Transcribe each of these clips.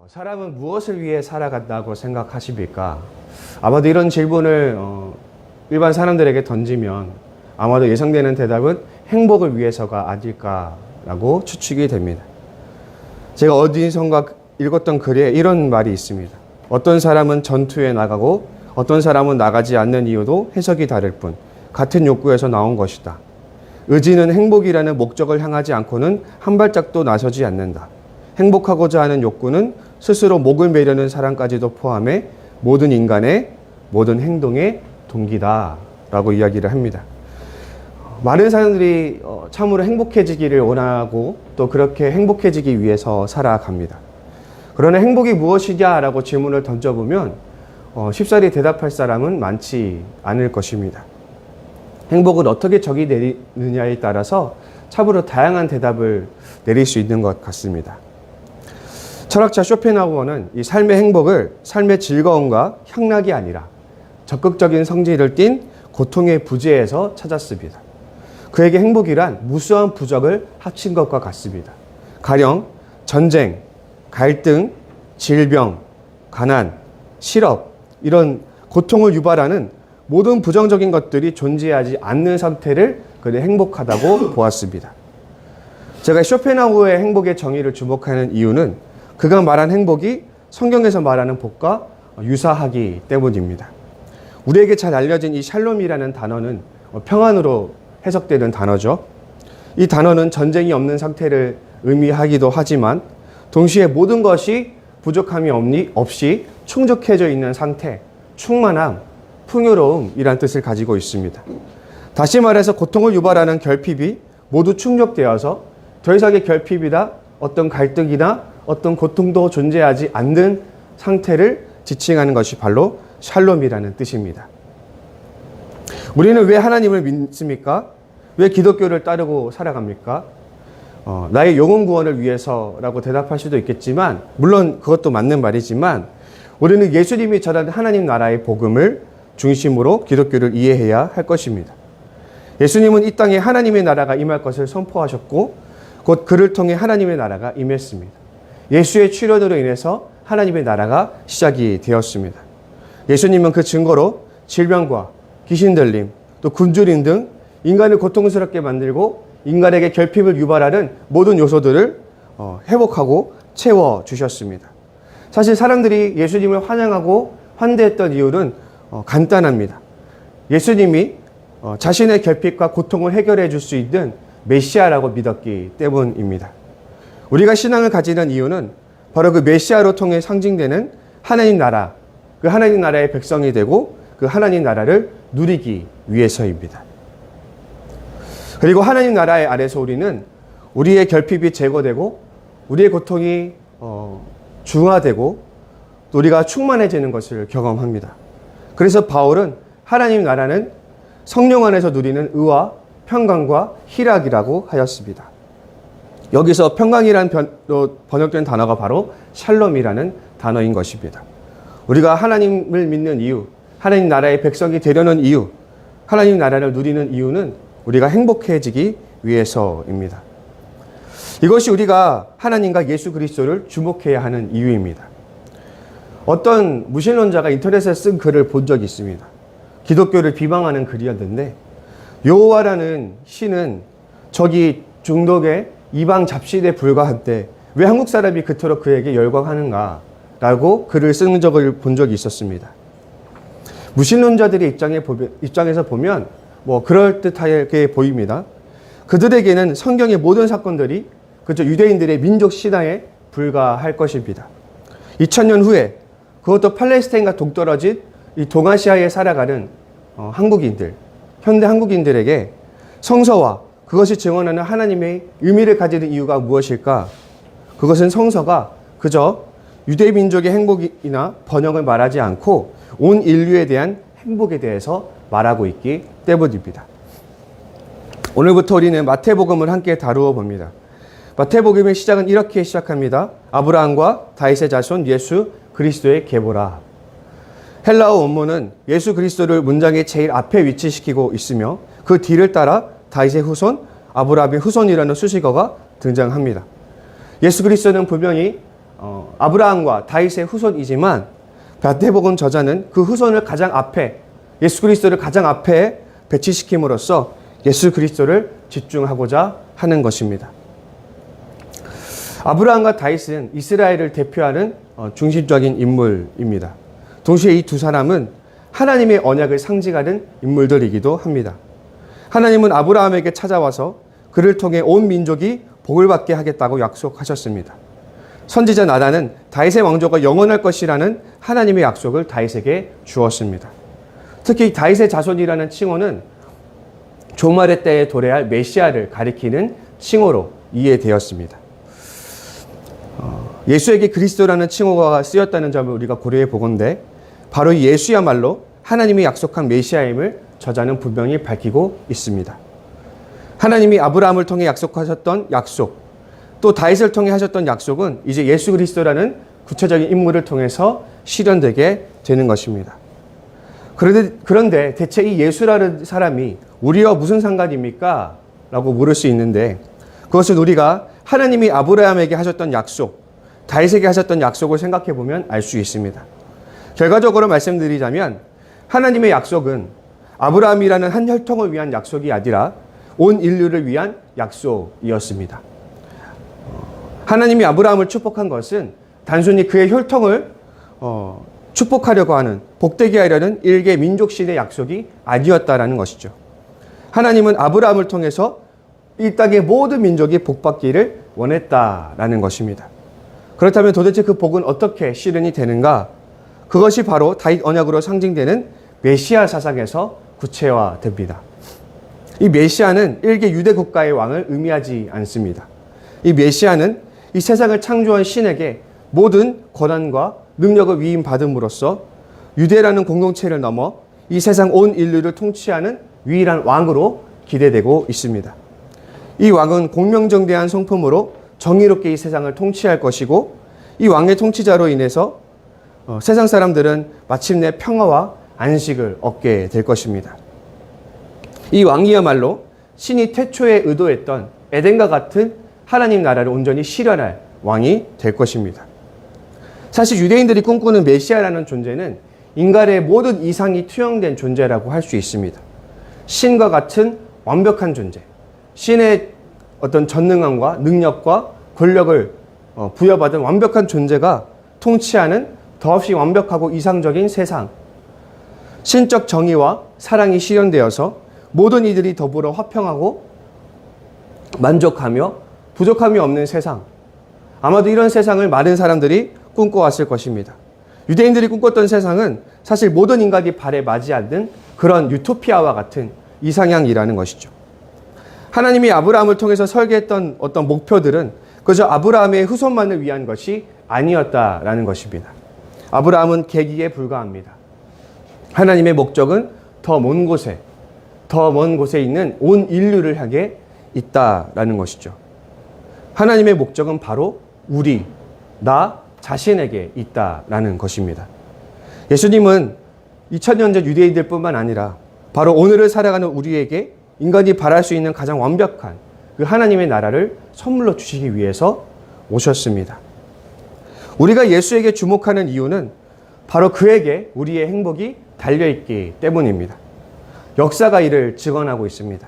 사람은 무엇을 위해 살아간다고 생각하십니까? 아마도 이런 질문을 일반 사람들에게 던지면 아마도 예상되는 대답은 행복을 위해서가 아닐까라고 추측이 됩니다. 제가 어디선가 읽었던 글에 이런 말이 있습니다. 어떤 사람은 전투에 나가고 어떤 사람은 나가지 않는 이유도 해석이 다를 뿐 같은 욕구에서 나온 것이다. 의지는 행복이라는 목적을 향하지 않고는 한 발짝도 나서지 않는다. 행복하고자 하는 욕구는 스스로 목을 매려는 사람까지도 포함해 모든 인간의 모든 행동의 동기다 라고 이야기를 합니다. 많은 사람들이 참으로 행복해지기를 원하고 또 그렇게 행복해지기 위해서 살아갑니다. 그러나 행복이 무엇이냐라고 질문을 던져보면 쉽사리 대답할 사람은 많지 않을 것입니다. 행복을 어떻게 적이 내리느냐에 따라서 참으로 다양한 대답을 내릴 수 있는 것 같습니다. 철학자 쇼펜하우어는 이 삶의 행복을 삶의 즐거움과 향락이 아니라 적극적인 성질을 띤 고통의 부재에서 찾았습니다. 그에게 행복이란 무수한 부적을 합친 것과 같습니다. 가령 전쟁, 갈등, 질병, 가난, 실업 이런 고통을 유발하는 모든 부정적인 것들이 존재하지 않는 상태를 그는 행복하다고 보았습니다. 제가 쇼펜하우어의 행복의 정의를 주목하는 이유는 그가 말한 행복이 성경에서 말하는 복과 유사하기 때문입니다. 우리에게 잘 알려진 이 샬롬이라는 단어는 평안으로 해석되는 단어죠. 이 단어는 전쟁이 없는 상태를 의미하기도 하지만 동시에 모든 것이 부족함이 없이 충족해져 있는 상태, 충만함, 풍요로움이란 뜻을 가지고 있습니다. 다시 말해서 고통을 유발하는 결핍이 모두 충족되어서 더 이상의 결핍이나 어떤 갈등이나 어떤 고통도 존재하지 않는 상태를 지칭하는 것이 바로 샬롬이라는 뜻입니다. 우리는 왜 하나님을 믿습니까? 왜 기독교를 따르고 살아갑니까? 나의 영혼 구원을 위해서라고 대답할 수도 있겠지만 물론 그것도 맞는 말이지만 우리는 예수님이 전한 하나님 나라의 복음을 중심으로 기독교를 이해해야 할 것입니다. 예수님은 이 땅에 하나님의 나라가 임할 것을 선포하셨고 곧 그를 통해 하나님의 나라가 임했습니다. 예수의 출현으로 인해서 하나님의 나라가 시작이 되었습니다. 예수님은 그 증거로 질병과 귀신 들림, 또 굶주림 등 인간을 고통스럽게 만들고 인간에게 결핍을 유발하는 모든 요소들을 회복하고 채워주셨습니다. 사실 사람들이 예수님을 환영하고 환대했던 이유는 간단합니다. 예수님이 자신의 결핍과 고통을 해결해 줄 수 있는 메시아라고 믿었기 때문입니다. 우리가 신앙을 가지는 이유는 바로 그 메시아로 통해 상징되는 하나님 나라, 그 하나님 나라의 백성이 되고 그 하나님 나라를 누리기 위해서입니다. 그리고 하나님 나라 아래서 우리는 우리의 결핍이 제거되고 우리의 고통이 중화되고 또 우리가 충만해지는 것을 경험합니다. 그래서 바울은 하나님 나라는 성령 안에서 누리는 의와 평강과 희락이라고 하였습니다. 여기서 평강이라는 번역된 단어가 바로 샬롬이라는 단어인 것입니다. 우리가 하나님을 믿는 이유, 하나님 나라의 백성이 되려는 이유, 하나님 나라를 누리는 이유는 우리가 행복해지기 위해서입니다. 이것이 우리가 하나님과 예수 그리스도를 주목해야 하는 이유입니다. 어떤 무신론자가 인터넷에 쓴 글을 본 적이 있습니다. 기독교를 비방하는 글이었는데 여호와라는 신은 저기 중독의 이방 잡신에 불과한데 왜 한국 사람이 그토록 그에게 열광하는가 라고 글을 쓴 적을 본 적이 있었습니다. 무신론자들의 입장에서 보면 그럴듯하게 보입니다. 그들에게는 성경의 모든 사건들이 그저 유대인들의 민족 신앙에 불과할 것입니다. 2000년 후에 그것도 팔레스타인과 동떨어진 이 동아시아에 살아가는 한국인들, 현대 한국인들에게 성서와 그것이 증언하는 하나님의 의미를 가지는 이유가 무엇일까? 그것은 성서가 그저 유대 민족의 행복이나 번영을 말하지 않고 온 인류에 대한 행복에 대해서 말하고 있기 때문입니다. 오늘부터 우리는 마태복음을 함께 다루어 봅니다. 마태복음의 시작은 이렇게 시작합니다. 아브라함과 다윗의 자손 예수 그리스도의 계보라. 헬라어 원문은 예수 그리스도를 문장의 제일 앞에 위치시키고 있으며 그 뒤를 따라 다윗의 후손, 아브라함의 후손이라는 수식어가 등장합니다. 예수 그리스도는 분명히 아브라함과 다윗의 후손이지만 마태복음 저자는 그 후손을 가장 앞에, 예수 그리스도를 가장 앞에 배치시킴으로써 예수 그리스도를 집중하고자 하는 것입니다. 아브라함과 다윗은 이스라엘을 대표하는 중심적인 인물입니다. 동시에 이 두 사람은 하나님의 언약을 상징하는 인물들이기도 합니다. 하나님은 아브라함에게 찾아와서 그를 통해 온 민족이 복을 받게 하겠다고 약속하셨습니다. 선지자 나단은 다윗의 왕조가 영원할 것이라는 하나님의 약속을 다윗에게 주었습니다. 특히 다윗의 자손이라는 칭호는 종말의 때에 도래할 메시아를 가리키는 칭호로 이해되었습니다. 예수에게 그리스도라는 칭호가 쓰였다는 점을 우리가 고려해 보건대 바로 이 예수야말로 하나님이 약속한 메시아임을 저자는 분명히 밝히고 있습니다. 하나님이 아브라함을 통해 약속하셨던 약속, 또 다윗을 통해 하셨던 약속은 이제 예수 그리스도라는 구체적인 인물을 통해서 실현되게 되는 것입니다. 그런데 대체 이 예수라는 사람이 우리와 무슨 상관입니까? 라고 물을 수 있는데 그것은 우리가 하나님이 아브라함에게 하셨던 약속, 다윗에게 하셨던 약속을 생각해 보면 알 수 있습니다. 결과적으로 말씀드리자면 하나님의 약속은 아브라함이라는 한 혈통을 위한 약속이 아니라 온 인류를 위한 약속이었습니다. 하나님이 아브라함을 축복한 것은 단순히 그의 혈통을 축복하려고 하는, 복되게 하려는 일개 민족신의 약속이 아니었다라는 것이죠. 하나님은 아브라함을 통해서 이 땅의 모든 민족이 복받기를 원했다라는 것입니다. 그렇다면 도대체 그 복은 어떻게 실현이 되는가? 그것이 바로 다윗 언약으로 상징되는 메시아 사상에서 구체화됩니다. 이 메시아는 일개 유대 국가의 왕을 의미하지 않습니다. 이 메시아는 이 세상을 창조한 신에게 모든 권한과 능력을 위임받음으로써 유대라는 공동체를 넘어 이 세상 온 인류를 통치하는 유일한 왕으로 기대되고 있습니다. 이 왕은 공명정대한 성품으로 정의롭게 이 세상을 통치할 것이고 이 왕의 통치자로 인해서 세상 사람들은 마침내 평화와 안식을 얻게 될 것입니다. 이 왕이야말로 신이 태초에 의도했던 에덴과 같은 하나님 나라를 온전히 실현할 왕이 될 것입니다. 사실 유대인들이 꿈꾸는 메시아라는 존재는 인간의 모든 이상이 투영된 존재라고 할 수 있습니다. 신과 같은 완벽한 존재, 신의 어떤 전능함과 능력과 권력을 부여받은 완벽한 존재가 통치하는 더없이 완벽하고 이상적인 세상, 신적 정의와 사랑이 실현되어서 모든 이들이 더불어 화평하고 만족하며 부족함이 없는 세상, 아마도 이런 세상을 많은 사람들이 꿈꿔왔을 것입니다. 유대인들이 꿈꿨던 세상은 사실 모든 인간이 발에 맞지 않는 그런 유토피아와 같은 이상향이라는 것이죠. 하나님이 아브라함을 통해서 설계했던 어떤 목표들은 그저 아브라함의 후손만을 위한 것이 아니었다라는 것입니다. 아브라함은 계기에 불과합니다. 하나님의 목적은 더 먼 곳에 있는 온 인류를 향해 있다라는 것이죠. 하나님의 목적은 바로 나 자신에게 있다라는 것입니다. 예수님은 2000년 전 유대인들뿐만 아니라 바로 오늘을 살아가는 우리에게 인간이 바랄 수 있는 가장 완벽한 그 하나님의 나라를 선물로 주시기 위해서 오셨습니다. 우리가 예수에게 주목하는 이유는 바로 그에게 우리의 행복이 달려있기 때문입니다. 역사가 이를 증언하고 있습니다.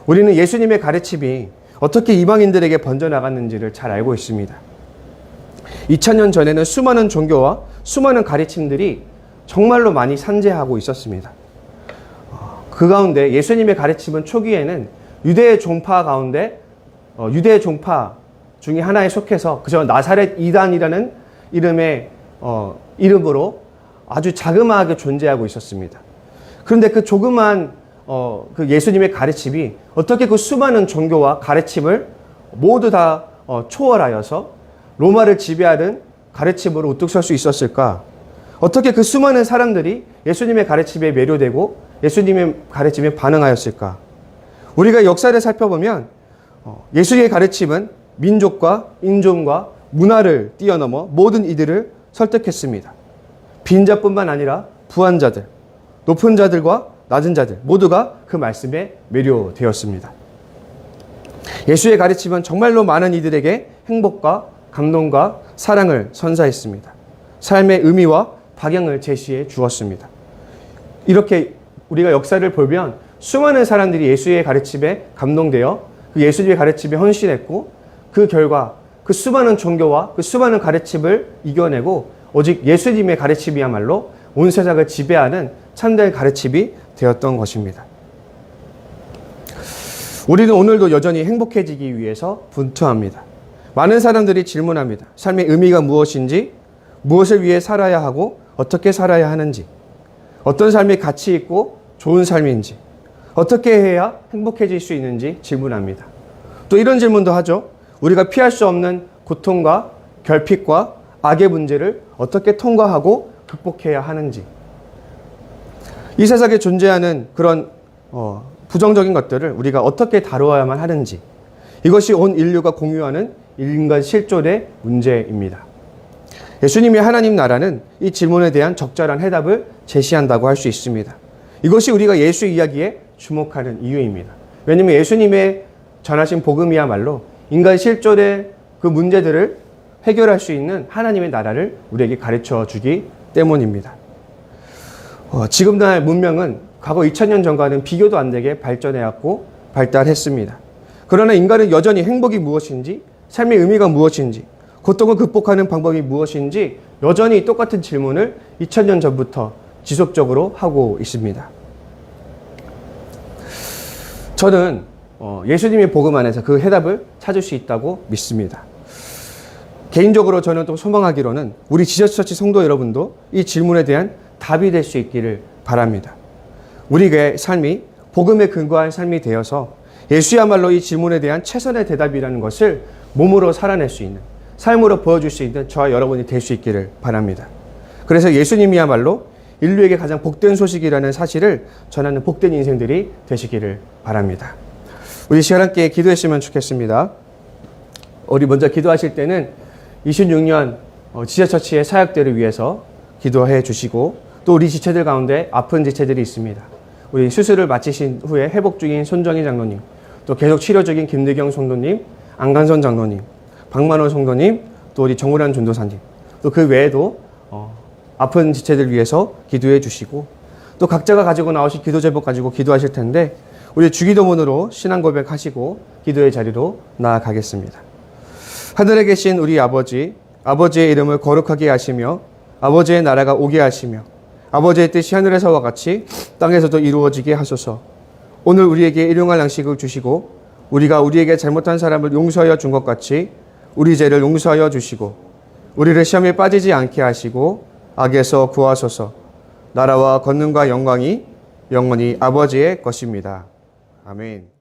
우리는 예수님의 가르침이 어떻게 이방인들에게 번져나갔는지를 잘 알고 있습니다. 2000년 전에는 수많은 종교와 수많은 가르침들이 정말로 많이 산재하고 있었습니다. 그 가운데 예수님의 가르침은 초기에는 유대의 종파 가운데 유대의 종파 중에 하나에 속해서 그저 나사렛 이단이라는 이름으로 아주 자그마하게 존재하고 있었습니다. 그런데 그 조그만 그 예수님의 가르침이 어떻게 그 수많은 종교와 가르침을 모두 다 초월하여서 로마를 지배하는 가르침으로 우뚝 설 수 있었을까? 어떻게 그 수많은 사람들이 예수님의 가르침에 매료되고 예수님의 가르침에 반응하였을까? 우리가 역사를 살펴보면 예수의 가르침은 민족과 인종과 문화를 뛰어넘어 모든 이들을 설득했습니다. 빈자뿐만 아니라 부한 자들, 높은 자들과 낮은 자들 모두가 그 말씀에 매료되었습니다. 예수의 가르침은 정말로 많은 이들에게 행복과 감동과 사랑을 선사했습니다. 삶의 의미와 방향을 제시해 주었습니다. 이렇게 우리가 역사를 보면 수많은 사람들이 예수의 가르침에 감동되어 그 예수님의 가르침에 헌신했고 그 결과 그 수많은 종교와 그 수많은 가르침을 이겨내고 오직 예수님의 가르침이야말로 온 세상을 지배하는 참된 가르침이 되었던 것입니다. 우리는 오늘도 여전히 행복해지기 위해서 분투합니다. 많은 사람들이 질문합니다. 삶의 의미가 무엇인지, 무엇을 위해 살아야 하고 어떻게 살아야 하는지, 어떤 삶이 가치 있고 좋은 삶인지, 어떻게 해야 행복해질 수 있는지 질문합니다. 또 이런 질문도 하죠. 우리가 피할 수 없는 고통과 결핍과 악의 문제를 어떻게 통과하고 극복해야 하는지, 이 세상에 존재하는 그런 부정적인 것들을 우리가 어떻게 다루어야만 하는지, 이것이 온 인류가 공유하는 인간 실존의 문제입니다. 예수님이 하나님 나라는 이 질문에 대한 적절한 해답을 제시한다고 할 수 있습니다. 이것이 우리가 예수 이야기에 주목하는 이유입니다. 왜냐하면 예수님의 전하신 복음이야말로 인간 실존의 그 문제들을 해결할 수 있는 하나님의 나라를 우리에게 가르쳐 주기 때문입니다. 지금날 문명은 과거 2000년 전과는 비교도 안 되게 발전해왔고 발달했습니다. 그러나 인간은 여전히 행복이 무엇인지, 삶의 의미가 무엇인지, 고통을 극복하는 방법이 무엇인지 여전히 똑같은 질문을 2000년 전부터 지속적으로 하고 있습니다. 저는 예수님의 복음 안에서 그 해답을 찾을 수 있다고 믿습니다. 개인적으로 저는 또 소망하기로는 우리 지저스처치 성도 여러분도 이 질문에 대한 답이 될 수 있기를 바랍니다. 우리의 삶이 복음에 근거한 삶이 되어서 예수야말로 이 질문에 대한 최선의 대답이라는 것을 몸으로 살아낼 수 있는, 삶으로 보여줄 수 있는 저와 여러분이 될 수 있기를 바랍니다. 그래서 예수님이야말로 인류에게 가장 복된 소식이라는 사실을 전하는 복된 인생들이 되시기를 바랍니다. 우리 시간 함께 기도했으면 좋겠습니다. 우리 먼저 기도하실 때는 26년 지저처치의 사역들을 위해서 기도해 주시고, 또 우리 지체들 가운데 아픈 지체들이 있습니다. 우리 수술을 마치신 후에 회복 중인 손정희 장로님, 또 계속 치료 중인 김대경 성도님, 안간선 장로님, 박만호 성도님, 또 우리 정우란 전도사님, 또 그 외에도 아픈 지체들 위해서 기도해 주시고, 또 각자가 가지고 나오신 기도 제목 가지고 기도하실 텐데 우리 주기도문으로 신앙 고백하시고 기도의 자리로 나아가겠습니다. 하늘에 계신 우리 아버지, 아버지의 이름을 거룩하게 하시며 아버지의 나라가 오게 하시며 아버지의 뜻이 하늘에서와 같이 땅에서도 이루어지게 하소서. 오늘 우리에게 일용할 양식을 주시고 우리가 우리에게 잘못한 사람을 용서하여 준 것 같이 우리 죄를 용서하여 주시고 우리를 시험에 빠지지 않게 하시고 악에서 구하소서. 나라와 권능과 영광이 영원히 아버지의 것입니다. 아멘.